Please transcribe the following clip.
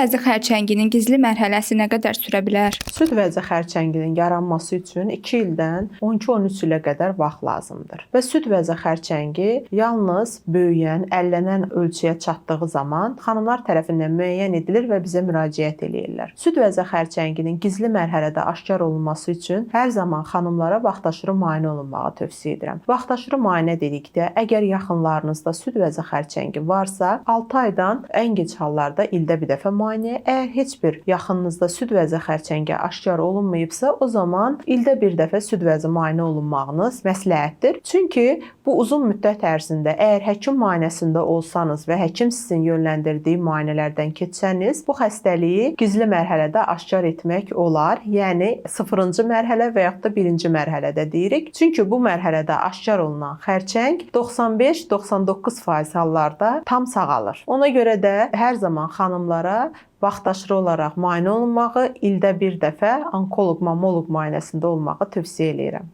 vəzi xərçənginin gizli mərhələsi nə qədər sürə bilər? Süd vəzi xərçənginin yaranması üçün 2 ildən 12-13 ilə qədər vaxt lazımdır. Və süd vəzi xərçəngi yalnız böyüyən, əllənən ölçüyə çatdığı zaman xanımlar tərəfindən müəyyən edilir və bizə müraciət eləyirlər. Süd vəzi xərçənginin gizli mərhələdə aşkar olunması üçün hər zaman xanımlara vaxtaşırı müayinə olunmağı tövsiyə edirəm. Vaxtaşırı müayinə dedikdə, əgər yaxınlarınızda süd vəzi xərçəngi varsa, 6 aydan ən gec hallarda ildə bir dəfə müayinəyə, əgər heç bir yaxınınızda süd vəzi xərçəngi aşkar olunmayıbsa, o zaman ildə bir dəfə süd vəzi müayinə olunmağınız məsləhətdir. Çünki bu uzun müddət ərzində əgər həkim müayinəsində olsanız və həkim sizin yönləndirdiyi müayinələrdən keçsəniz, bu xəstəliyi gizli mərhələdə aşkar etmək olar. Yəni 0-cı mərhələ və yaxud da 1-ci mərhələdə deyirik. Çünki bu mərhələdə aşkar olunan xərçəng 95-99% hallarda tam sağalır. Ona görə də hər zaman xanımlara vaxtaşırı olaraq müayinə olunmağı, ildə bir dəfə onkoloq, mammoloq müayinəsində olmağı tövsiyə edirəm.